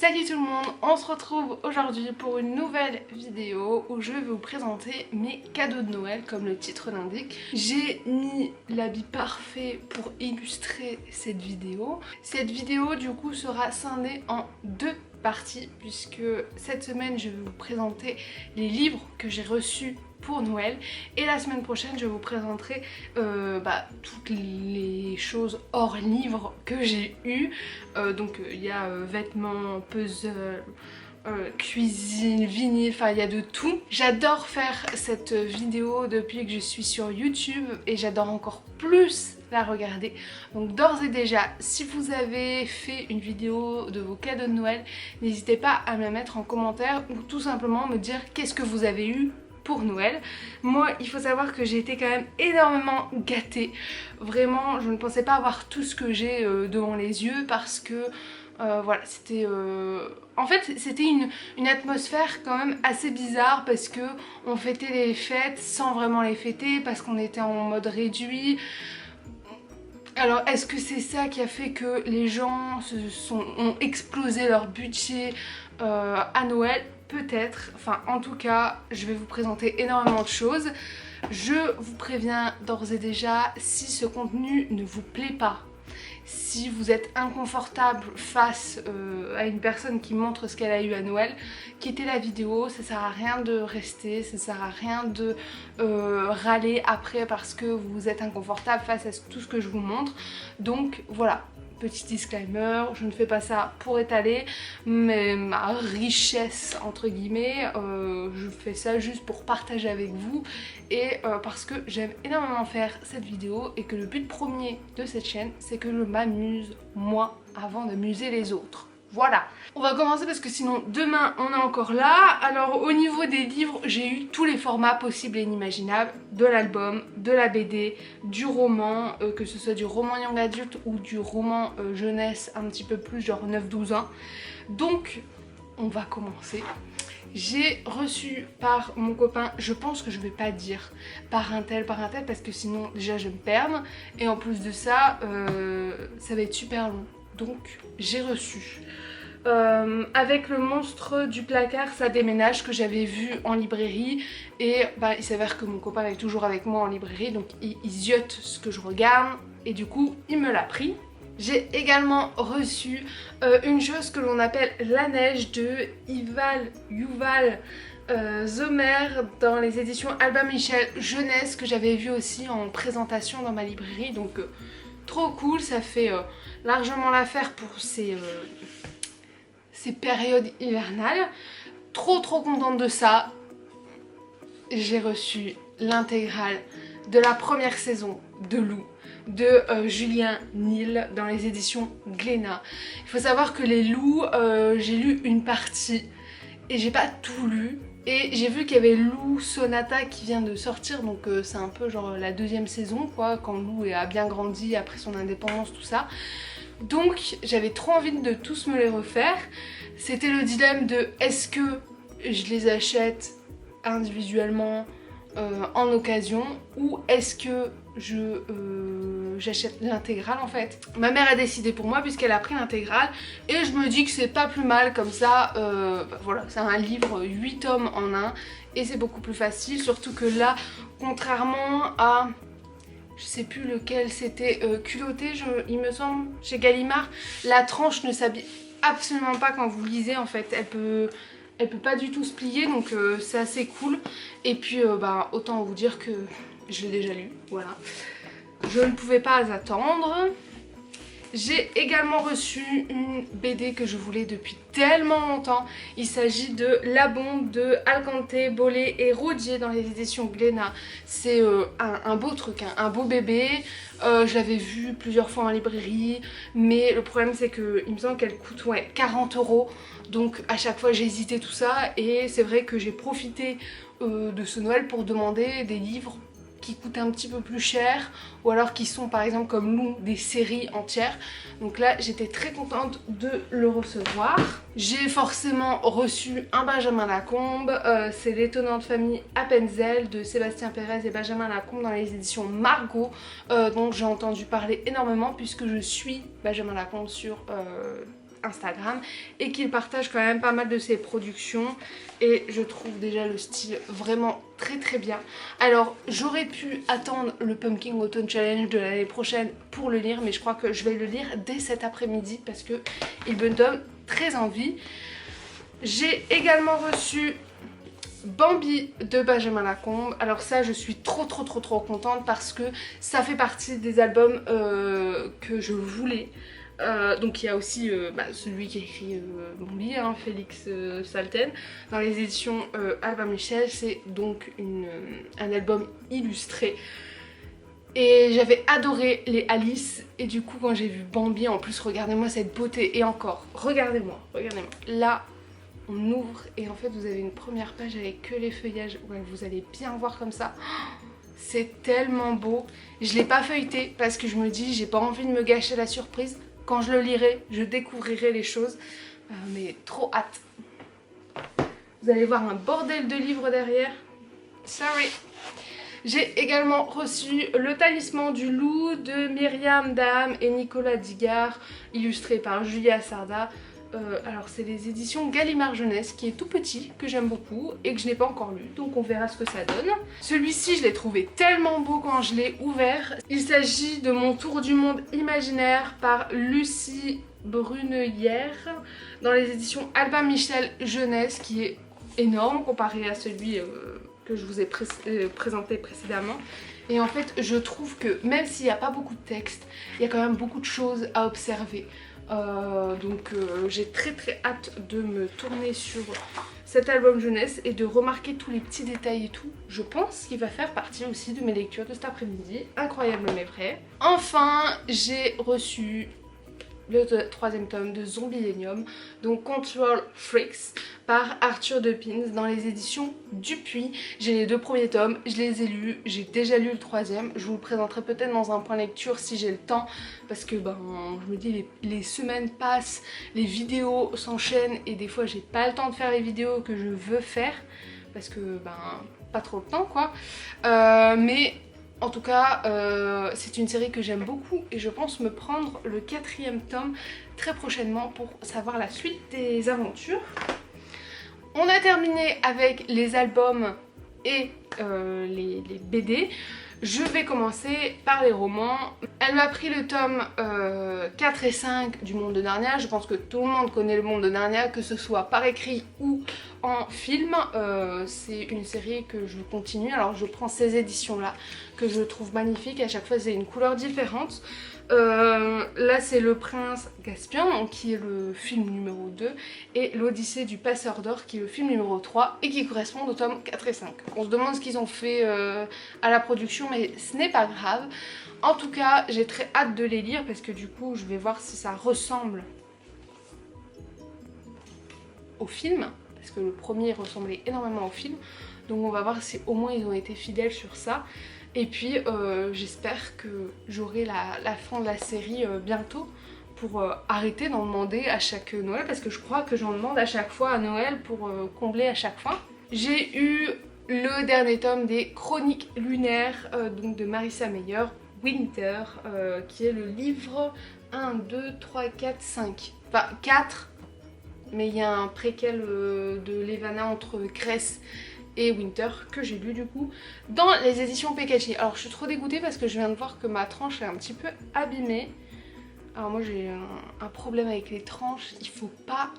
Salut tout le monde, on se retrouve aujourd'hui pour une nouvelle vidéo où je vais vous présenter mes cadeaux de Noël comme le titre l'indique. J'ai mis l'habit parfait pour illustrer cette vidéo. Cette vidéo du coup sera scindée en deux parties puisque cette semaine je vais vous présenter les livres que j'ai reçus pour Noël et la semaine prochaine je vous présenterai toutes les choses hors livre que j'ai eu. Donc il y a vêtements, puzzles, cuisine, vinyle, enfin il y a de tout. J'adore faire cette vidéo depuis que je suis sur YouTube et j'adore encore plus la regarder. Donc d'ores et déjà, si vous avez fait une vidéo de vos cadeaux de Noël, n'hésitez pas à me la mettre en commentaire ou tout simplement me dire qu'est-ce que vous avez eu pour Noël. Moi, il faut savoir que j'ai été quand même énormément gâtée. Vraiment, je ne pensais pas avoir tout ce que j'ai devant les yeux parce que voilà, c'était en fait c'était une atmosphère quand même assez bizarre parce que on fêtait les fêtes sans vraiment les fêter parce qu'on était en mode réduit. Alors est-ce que c'est ça qui a fait que les gens ont explosé leur budget à Noël? Peut-être, enfin en tout cas je vais vous présenter énormément de choses. Je vous préviens d'ores et déjà, si ce contenu ne vous plaît pas, si vous êtes inconfortable face à une personne qui montre ce qu'elle a eu à Noël, quittez la vidéo, ça sert à rien de rester, ça sert à rien de râler après parce que vous êtes inconfortable face à tout ce que je vous montre. Donc voilà. Petit disclaimer, je ne fais pas ça pour étaler mais ma richesse entre guillemets, je fais ça juste pour partager avec vous et parce que j'aime énormément faire cette vidéo et que le but premier de cette chaîne c'est que je m'amuse moi avant d'amuser les autres. Voilà, on va commencer parce que sinon demain on est encore là. Alors au niveau des livres, j'ai eu tous les formats possibles et inimaginables, de l'album, de la BD, du roman, que ce soit du roman young adulte ou du roman jeunesse un petit peu plus genre 9-12 ans. Donc on va commencer. J'ai reçu par mon copain, je pense que je vais pas dire par un tel parce que sinon déjà je vais me perdre et en plus de ça, ça va être super long. Donc j'ai reçu avec le monstre du placard ça déménage que j'avais vu en librairie et il s'avère que mon copain est toujours avec moi en librairie donc il ziote ce que je regarde et du coup il me l'a pris. J'ai également reçu une chose que l'on appelle La Neige de Yuval Zomer dans les éditions Albin Michel Jeunesse que j'avais vu aussi en présentation dans ma librairie donc trop cool, ça fait largement l'affaire pour ces périodes hivernales. Trop contente de ça. J'ai reçu l'intégrale de la première saison de Lou de Julien Nil dans les éditions Glénat. Il faut savoir que les Loups, j'ai lu une partie et j'ai pas tout lu. Et j'ai vu qu'il y avait Lou Sonata qui vient de sortir, donc c'est un peu genre la deuxième saison quoi, quand Lou a bien grandi après son indépendance, tout ça. Donc j'avais trop envie de tous me les refaire. C'était le dilemme de est-ce que je les achète individuellement en occasion ou est-ce que j'achète l'intégrale en fait. Ma mère a décidé pour moi puisqu'elle a pris l'intégrale et je me dis que c'est pas plus mal comme ça, voilà, c'est un livre 8 tomes en un et c'est beaucoup plus facile, surtout que là, contrairement à je sais plus lequel c'était, culotté il me semble, chez Gallimard, la tranche ne s'habille absolument pas quand vous lisez en fait, elle peut pas du tout se plier donc c'est assez cool et puis autant vous dire que je l'ai déjà lu, voilà. Je ne pouvais pas attendre. J'ai également reçu une BD que je voulais depuis tellement longtemps. Il s'agit de La Bombe de Alcante, Bollé et Rodier dans les éditions Glénat. C'est un beau truc, hein, un beau bébé. Je l'avais vu plusieurs fois en librairie, mais le problème c'est que il me semble qu'elle coûte 40 €. Donc à chaque fois j'ai hésité tout ça et c'est vrai que j'ai profité de ce Noël pour demander des livres qui coûtent un petit peu plus cher ou alors qui sont par exemple comme nous des séries entières. Donc là j'étais très contente de le recevoir. J'ai forcément reçu un Benjamin Lacombe, c'est L'étonnante famille Appenzell de Sébastien Pérez et Benjamin Lacombe dans les éditions Margot, dont j'ai entendu parler énormément puisque je suis Benjamin Lacombe sur Instagram et qu'il partage quand même pas mal de ses productions et je trouve déjà le style vraiment très bien. Alors j'aurais pu attendre le Pumpkin Autumn Challenge de l'année prochaine pour le lire, mais je crois que je vais le lire dès cet après-midi parce que il me donne très envie. J'ai également reçu Bambi de Benjamin Lacombe. Alors ça je suis trop contente parce que ça fait partie des albums que je voulais. Donc il y a aussi celui qui a écrit Bambi, hein, Félix Salten, dans les éditions Albin Michel. C'est donc un album illustré. Et j'avais adoré les Alice et du coup quand j'ai vu Bambi, en plus regardez-moi cette beauté et encore, regardez-moi. Là on ouvre et en fait vous avez une première page avec que les feuillages, ouais, vous allez bien voir comme ça. C'est tellement beau. Je l'ai pas feuilleté parce que je me dis j'ai pas envie de me gâcher la surprise. Quand je le lirai, je découvrirai les choses. Mais trop hâte. Vous allez voir un bordel de livres derrière. Sorry. J'ai également reçu Le Talisman du Loup de Myriam Dam et Nicolas Digard, illustré par Julia Sarda. Alors c'est les éditions Gallimard Jeunesse qui est tout petit, que j'aime beaucoup et que je n'ai pas encore lu, donc on verra ce que ça donne. Celui-ci je l'ai trouvé tellement beau quand je l'ai ouvert. Il s'agit de Mon Tour du Monde imaginaire par Lucie Brunelière dans les éditions Albin Michel Jeunesse, qui est énorme comparé à celui que je vous ai présenté précédemment. Et en fait je trouve que même s'il n'y a pas beaucoup de texte, il y a quand même beaucoup de choses à observer. Donc j'ai très hâte de me tourner sur cet album jeunesse et de remarquer tous les petits détails et tout. Je pense qu'il va faire partie aussi de mes lectures de cet après-midi. Incroyable mais vrai. Enfin j'ai reçu le troisième tome de Zombielenium, donc Control Freaks par Arthur Depins dans les éditions Dupuis. J'ai les 2 premiers tomes, je les ai lus, j'ai déjà lu le troisième. Je vous le présenterai peut-être dans un point lecture si j'ai le temps parce que je me dis les semaines passent, les vidéos s'enchaînent et des fois j'ai pas le temps de faire les vidéos que je veux faire parce que pas trop le temps quoi. Mais en tout cas, c'est une série que j'aime beaucoup et je pense me prendre le 4e tome très prochainement pour savoir la suite des aventures. On a terminé avec les albums et les BD. Je vais commencer par les romans. Elle m'a pris le tome 4 et 5 du Monde de Narnia. Je pense que tout le monde connaît le Monde de Narnia, que ce soit par écrit ou en film. C'est une série que je continue. Alors je prends ces éditions là que je trouve magnifiques. À chaque fois c'est une couleur différente. Là c'est Le Prince Caspian donc, qui est le film numéro 2 et L'Odyssée du Passeur d'Or qui est le film numéro 3 et qui correspond au tome 4 et 5. On se demande ce qu'ils ont fait à la production mais ce n'est pas grave. En tout cas j'ai très hâte de les lire parce que du coup je vais voir si ça ressemble au film parce que le premier ressemblait énormément au film, donc on va voir si au moins ils ont été fidèles sur ça. Et puis j'espère que j'aurai la fin de la série bientôt pour arrêter d'en demander à chaque Noël parce que je crois que j'en demande à chaque fois à Noël pour combler à chaque fois. J'ai eu le dernier tome des Chroniques lunaires donc de Marissa Meyer, Winter, qui est le livre 1, 2, 3, 4, 5. Enfin 4, mais il y a un préquel de Levana entre Grèce et Winter que j'ai lu du coup dans les éditions Pekachi. Alors je suis trop dégoûtée parce que je viens de voir que ma tranche est un petit peu abîmée. Alors moi j'ai un problème avec les tranches, il faut pas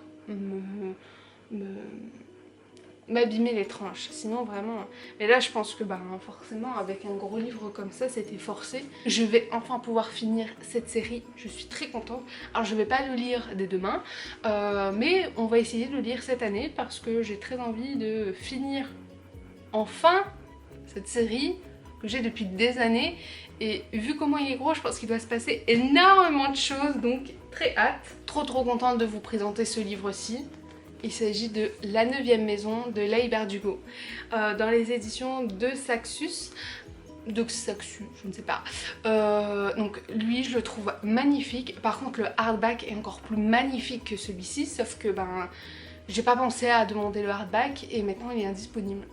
m'abîmer les tranches, sinon vraiment. Mais là je pense que forcément avec un gros livre comme ça c'était forcé. Je vais enfin pouvoir finir cette série, je suis très contente. Alors je vais pas le lire dès demain mais on va essayer de le lire cette année parce que j'ai très envie de finir enfin cette série que j'ai depuis des années et vu comment il est gros je pense qu'il doit se passer énormément de choses, donc très hâte. Trop contente de vous présenter ce livre-ci. Il s'agit de La 9e maison de Leigh Bardugo dans les éditions de Saxus. Je ne sais pas. Donc lui je le trouve magnifique. Par contre le hardback est encore plus magnifique que celui-ci, sauf que j'ai pas pensé à demander le hardback et maintenant il est indisponible.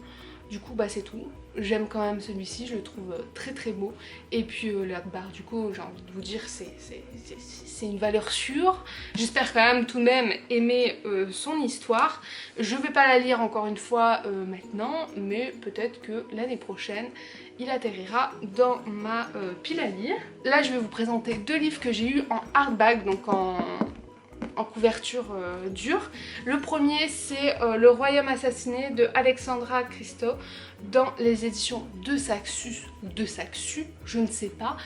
Du coup bah c'est tout. J'aime quand même celui-ci, je le trouve très très beau. Et puis là bah du coup j'ai envie de vous dire c'est une valeur sûre. J'espère quand même tout de même aimer son histoire. Je vais pas la lire encore une fois maintenant, mais peut-être que l'année prochaine il atterrira dans ma pile à lire. Là je vais vous présenter 2 livres que j'ai eu en hardback, donc en couverture dure. Le premier c'est Le Royaume assassiné de Alexandra Christo dans les éditions de Saxus ou de Saxu, je ne sais pas.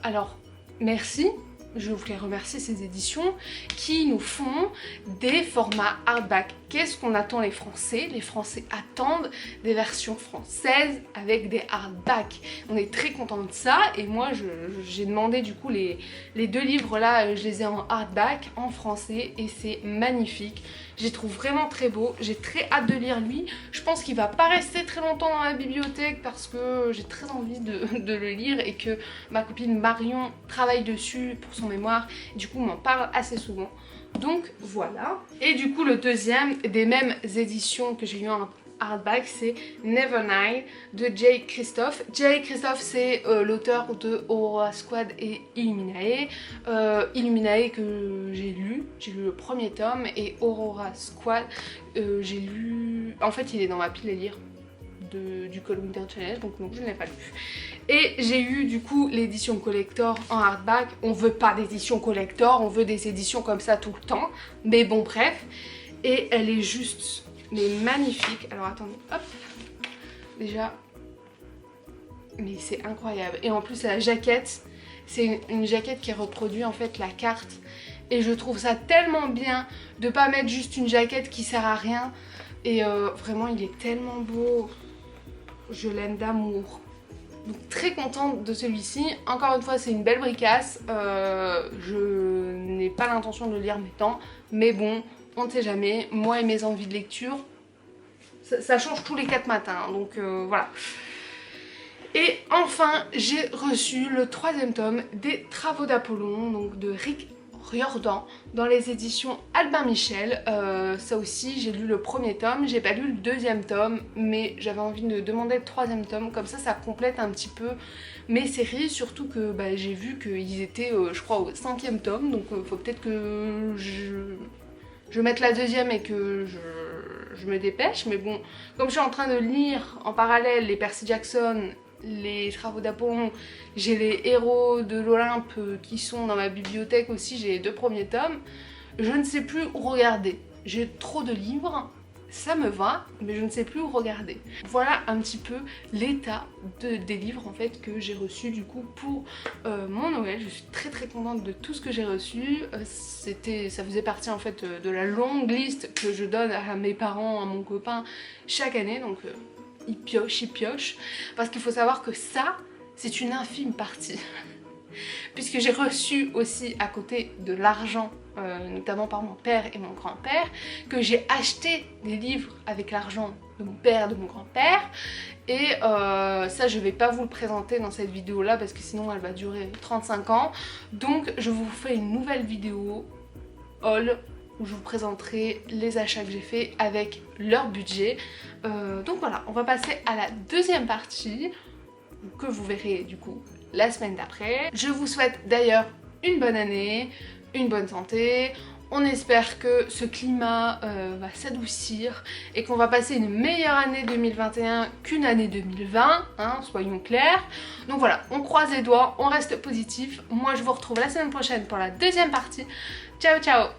Alors merci, je voulais remercier ces éditions qui nous font des formats hardback. Qu'est-ce qu'on attend les Français? Les Français attendent des versions françaises avec des hardbacks. On est très content de ça et moi j'ai demandé du coup les 2 livres là, je les ai en hardback en français et c'est magnifique. Je les trouve vraiment très beaux, j'ai très hâte de lire lui. Je pense qu'il va pas rester très longtemps dans la bibliothèque parce que j'ai très envie de le lire et que ma copine Marion travaille dessus pour son mémoire. Du coup, on m'en parle assez souvent. Donc voilà. Et du coup, le deuxième des mêmes éditions que j'ai eu en hardback, c'est Nevernight de Jay Kristoff. Jay Kristoff, c'est l'auteur de Aurora Squad et Illuminae. Illuminae que j'ai lu le premier tome, et Aurora Squad, j'ai lu... En fait, il est dans ma pile à lire du Cold Winter Challenge, donc non, je ne l'ai pas lu. Et j'ai eu du coup l'édition collector en hardback. On veut pas d'édition collector, on veut des éditions comme ça tout le temps. Mais bon, bref. Et elle est juste... mais magnifique. Alors attendez, hop. Déjà, mais c'est incroyable. Et en plus la jaquette, c'est une jaquette qui reproduit en fait la carte. Et je trouve ça tellement bien de pas mettre juste une jaquette qui sert à rien. Et vraiment il est tellement beau. Je l'aime d'amour. Donc très contente de celui-ci. Encore une fois c'est une belle bricasse. Je n'ai pas l'intention de le lire maintenant. Mais bon, on ne sait jamais. Moi et mes envies de lecture, ça change tous les 4 matins. Donc voilà. Et enfin, j'ai reçu le 3e tome des Travaux d'Apollon, donc de Rick Riordan, dans les éditions Albin Michel. Ça aussi, j'ai lu le 1er tome, j'ai pas lu le 2e tome, mais j'avais envie de demander le 3e tome, comme ça complète un petit peu mes séries, surtout que bah, j'ai vu qu'ils étaient, je crois, au 5e tome, donc faut peut-être que je mette la 2e et que je me dépêche, mais bon, comme je suis en train de lire en parallèle les Percy Jackson, les Travaux d'Apollon, j'ai les Héros de l'Olympe qui sont dans ma bibliothèque aussi, j'ai les 2 premiers tomes, je ne sais plus où regarder. J'ai trop de livres, ça me va, mais je ne sais plus où regarder. Voilà un petit peu l'état des livres en fait que j'ai reçus du coup pour mon Noël. Je suis très très contente de tout ce que j'ai reçu. Ça faisait partie en fait de la longue liste que je donne à mes parents, à mon copain chaque année, donc il pioche, parce qu'il faut savoir que ça, c'est une infime partie. Puisque j'ai reçu aussi à côté de l'argent, notamment par mon père et mon grand-père, que j'ai acheté des livres avec l'argent de mon père, de mon grand-père, et ça je vais pas vous le présenter dans cette vidéo là parce que sinon elle va durer 35 ans, donc je vous fais une nouvelle vidéo haul où je vous présenterai les achats que j'ai fait avec leur budget. Donc voilà, on va passer à la 2e partie que vous verrez du coup la semaine d'après. Je vous souhaite d'ailleurs une bonne année, une bonne santé. On espère que ce climat va s'adoucir et qu'on va passer une meilleure année 2021 qu'une année 2020, hein, soyons clairs. Donc voilà, on croise les doigts, on reste positif. Moi je vous retrouve la semaine prochaine pour la 2e partie. Ciao ciao!